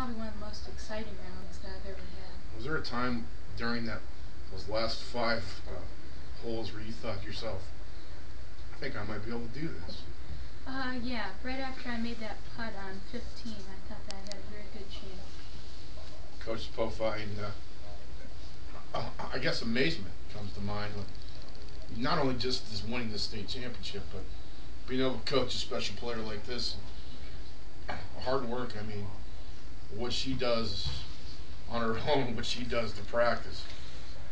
probably one of the most exciting rounds that I've ever had. Was there a time during those last five holes where you thought to yourself, I think I might be able to do this? Yeah, right after I made that putt on 15, I thought that I had a very good chance. Coach Pofine, I guess amazement comes to mind with not only just as winning the state championship, but being able to coach a special player like this. Hard work, I mean, what she does on her own, what she does to practice,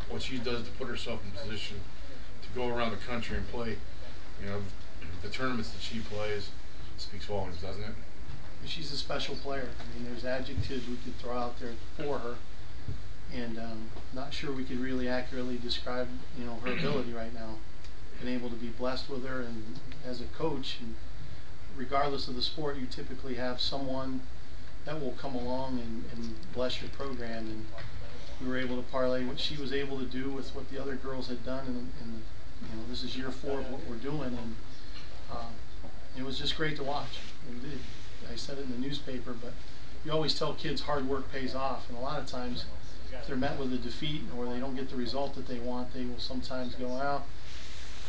what she does to put herself in position to go around the country and play, the tournaments that she plays speaks volumes, doesn't it? She's a special player. I mean, there's adjectives we could throw out there for her, and not sure we could really accurately describe, her ability right now. Been able to be blessed with her, and as a coach, and regardless of the sport, you typically have someone that will come along and bless your program, and we were able to parlay what she was able to do with what the other girls had done, and this is year 4 of what we're doing, and it was just great to watch. I said it in the newspaper, but you always tell kids hard work pays off, and a lot of times if they're met with a defeat or they don't get the result that they want, they will sometimes go, well,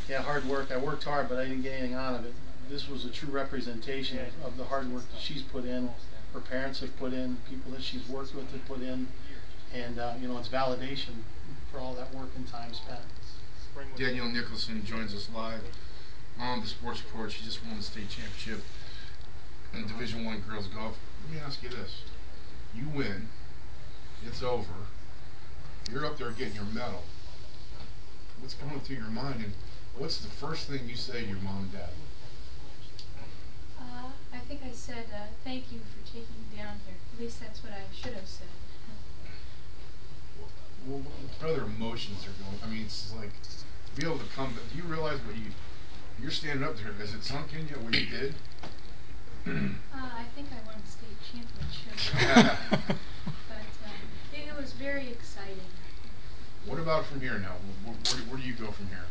yeah, hard work, I worked hard, but I didn't get anything out of it. This was a true representation of the hard work that she's put in, her parents have put in, people that she's worked with have put in, and it's validation for all that work and time spent. Danielle Nicholson joins us live on the Sports Report. She just won the state championship in Division I girls golf. Let me ask you this: you win, it's over, you're up there getting your medal. What's going through your mind, and what's the first thing you say to your mom and dad? I think I said, thank you for taking me down here. At least that's what I should have said. What other emotions are going? I mean, it's like to be able to come. Do you realize what you're standing up there? Has it sunk in yet what you did? I think I won the state championship, but it was very exciting. What about from here now? Where do you go from here?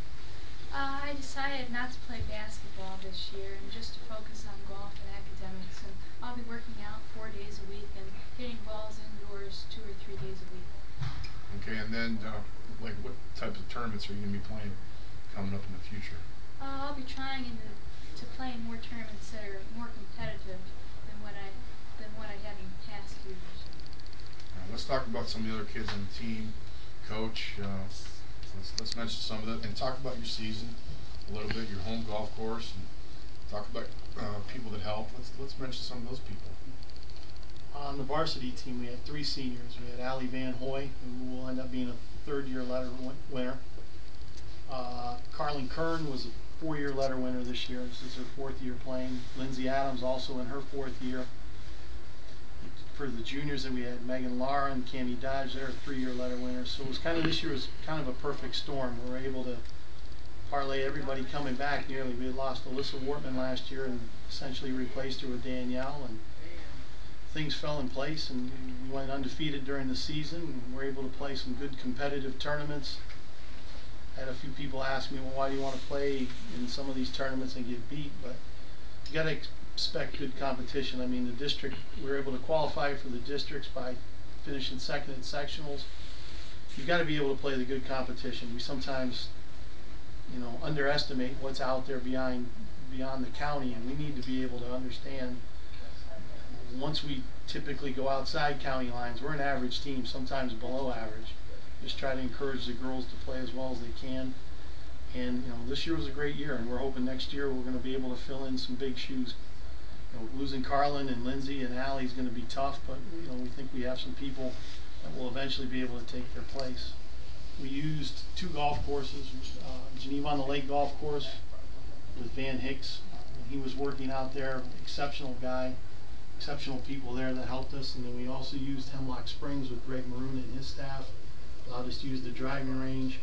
I decided not to play basketball this year and just to focus on golf and academics, and I'll be working out 4 days a week and hitting balls indoors 2 or 3 days a week. Okay, and then like what types of tournaments are you going to be playing coming up in the future? I'll be trying to play in more tournaments that are more competitive than what I have in past years. Let's talk about some of the other kids on the team, coach. Let's mention some of them and talk about your season a little bit, your home golf course, and talk about people that help. Let's mention some of those people. On the varsity team, we had 3 seniors. We had Allie Van Hoy, who will end up being a 3rd-year letter winner. Carlin Kern was a 4-year letter winner this year. This is her 4th year playing. Lindsay Adams also in her 4th year. For the juniors, that we had Megan Lara and Cami Dodge, they're 3-year letter winners. So it was this year was kind of a perfect storm. We were able to parlay everybody coming back nearly. We had lost Alyssa Wortman last year and essentially replaced her with Danielle, and things fell in place, and we went undefeated during the season, and we were able to play some good competitive tournaments. I had a few people ask me, well, why do you want to play in some of these tournaments and get beat? But you got to expect good competition. I mean, the district, we were able to qualify for the districts by finishing 2nd in sectionals. You've got to be able to play the good competition. We sometimes, underestimate what's out there beyond the county, and we need to be able to understand. Once we typically go outside county lines, we're an average team, sometimes below average. Just try to encourage the girls to play as well as they can. And this year was a great year, and we're hoping next year we're going to be able to fill in some big shoes. Losing Carlin and Lindsay and Allie is going to be tough, but we think we have some people that will eventually be able to take their place. We used 2 golf courses, Geneva on the Lake golf course with Van Hicks. He was working out there, exceptional guy, exceptional people there that helped us. And then we also used Hemlock Springs with Greg Maroon and his staff, allowed us to use the driving range,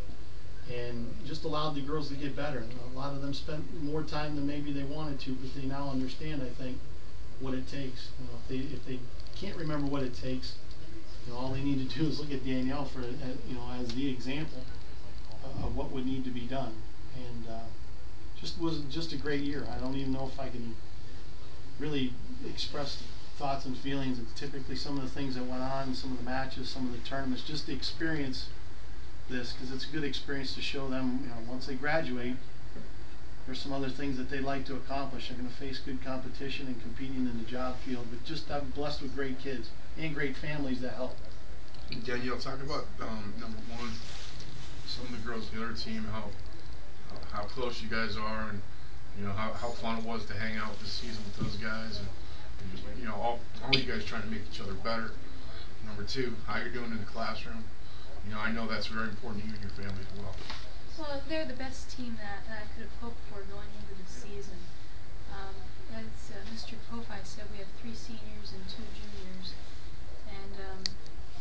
and just allowed the girls to get better. A lot of them spent more time than maybe they wanted to, but they now understand, I think, what it takes. If they can't remember what it takes, all they need to do is look at Danielle for as the example of what would need to be done. And was just a great year. I don't even know if I can really express thoughts and feelings of typically some of the things that went on, some of the matches, some of the tournaments, just to experience this, because it's a good experience to show them, once they graduate, there's some other things that they'd like to accomplish. They're going to face good competition and competing in the job field, but just I'm blessed with great kids and great families that help. Danielle, talk about number one, some of the girls on the other team, how close you guys are, and how fun it was to hang out this season with those guys, and all you guys trying to make each other better. Number two, how you're doing in the classroom. I know that's very important to you and your family as well. Well, they're the best team that I could have hoped for going into the season. As Mr. Kofi said, we have 3 seniors and 2 juniors, and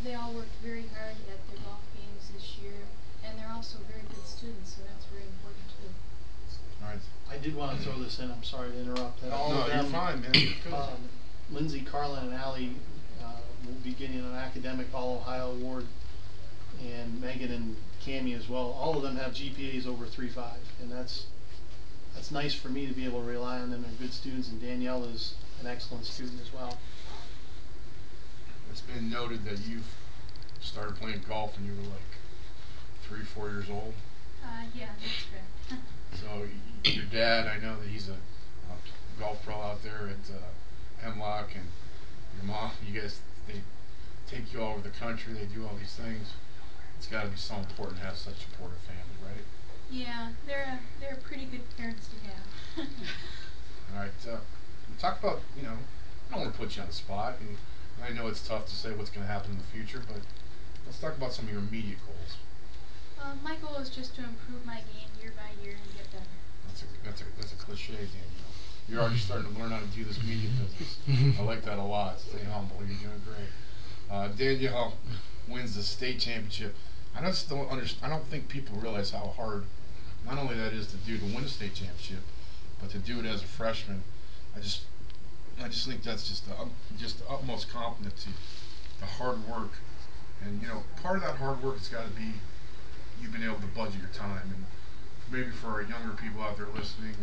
they all worked very hard at their golf games this year, and they're also very good students, so that's very important too. All right. I did want to throw this in. I'm sorry to interrupt. That all No, of them, you're fine, man. You're good. Lindsay, Carlin, and Allie will be getting an academic All-Ohio award, and Megan and Cammie as well. All of them have GPAs over 3.5, and that's nice for me to be able to rely on them. They're good students, and Danielle is an excellent student as well. It's been noted that you've started playing golf when you were like 3, 4 years old. Yeah, that's correct. So your dad, I know that he's a golf pro out there at Hemlock, and your mom, you guys, they take you all over the country. They do all these things. It's got to be so important to have such a supportive family, right? Yeah, they're pretty good parents to have. All right. Talk about, I don't want to put you on the spot, and I know it's tough to say what's going to happen in the future, but let's talk about some of your immediate goals. My goal is just to improve my game year by year and get better. That's a cliche, Danielle. You're already starting to learn how to do this media business. I like that a lot. Stay humble. You're doing great. Danielle wins the state championship. I don't think people realize how hard not only that is to do to win a state championship, but to do it as a freshman. I just think that's just the utmost compliment to the hard work. And part of that hard work has got to be you've been able to budget your time. And maybe for our younger people out there listening,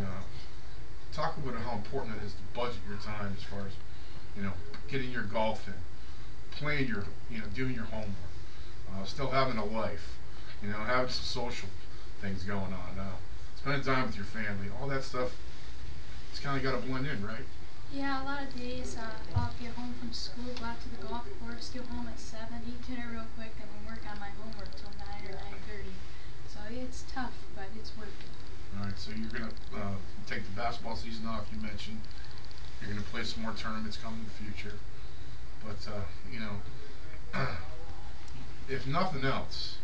talk about how important it is to budget your time as far as getting your golf in, playing your doing your homework, still having a life, having some social things going on, spending time with your family, all that stuff. It's kind of got to blend in, right? Yeah, a lot of days I'll get home from school, go out to the golf course, get home at 7, eat dinner real quick, and then work on my homework till 9 or 9:30. So it's tough, but it's worth it. All right, so you're gonna take the basketball season off. You mentioned you're gonna play some more tournaments coming in the future, but if nothing else,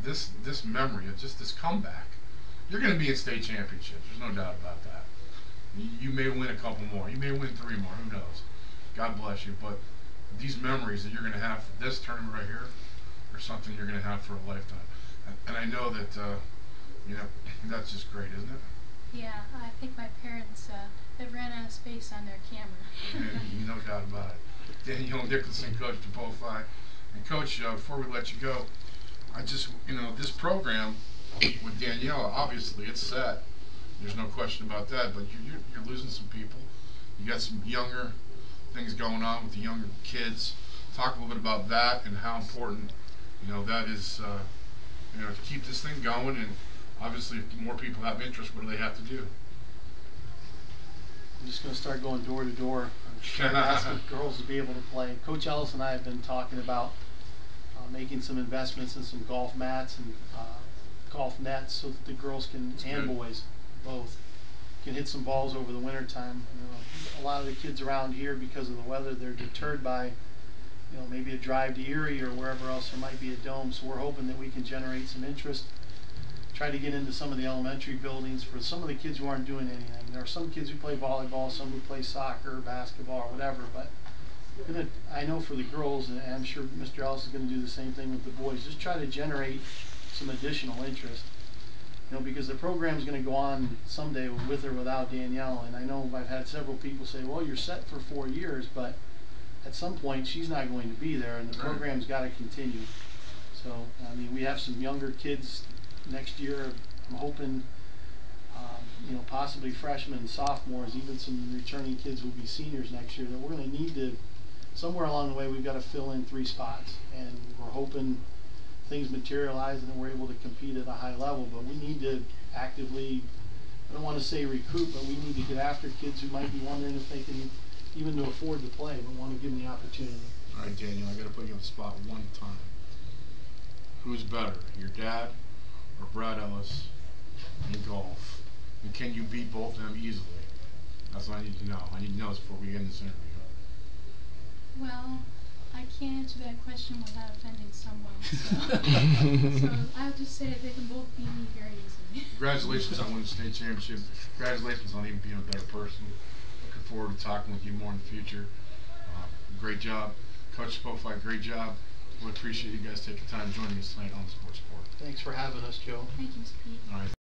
this memory of just this comeback, you're gonna be in state championships. There's no doubt about that. You may win a couple more. You may win 3 more. Who knows? God bless you. But these memories that you're going to have for this tournament right here are something you're going to have for a lifetime. And I know that, that's just great, isn't it? Yeah, I think my parents have ran out of space on their camera. And no doubt about it. Danielle Nicholson, Coach DeBofi. And Coach, before we let you go, this program with Danielle, obviously it's set. There's no question about that, but you're losing some people. You got some younger things going on with the younger kids. Talk a little bit about that and how important, that is, to keep this thing going. And obviously, if more people have interest, what do they have to do? I'm just going to start going door to door. I'm trying to ask the girls to be able to play. Coach Ellis and I have been talking about making some investments in some golf mats and golf nets so that the girls and boys both can hit some balls over the winter time. A lot of the kids around here, because of the weather, they're deterred by maybe a drive to Erie or wherever else there might be a dome. So we're hoping that we can generate some interest, try to get into some of the elementary buildings for some of the kids who aren't doing anything. There are some kids who play volleyball, some who play soccer, basketball, or whatever, but I know for the girls, and I'm sure Mr. Ellis is going to do the same thing with the boys, just try to generate some additional interest. Because the program's going to go on someday with or without Danielle. And I know I've had several people say, well, you're set for 4 years, but at some point she's not going to be there, and the program's got to continue. So, we have some younger kids next year. I'm hoping, possibly freshmen and sophomores, even some returning kids will be seniors next year, that we're going to need to, somewhere along the way, we've got to fill in 3 spots. And we're hoping things materialize and then we're able to compete at a high level. But we need to actively, I don't want to say recruit, but we need to get after kids who might be wondering if they can even to afford to play. We want to give them the opportunity. All right, Daniel, I got to put you on the spot one time. Who's better, your dad or Brad Ellis in golf? And can you beat both of them easily? That's what I need to know. I need to know this before we end this interview. Well, I can't answer that question without offending someone, so I'll just say they can both beat me very easily. Congratulations on winning the state championship. Congratulations on even being a better person. Looking forward to talking with you more in the future. Great job. Coach Spofi, great job. We appreciate you guys taking time joining us tonight on the Sports Report. Thanks for having us, Joe. Thank you, Mr. Pete. All right.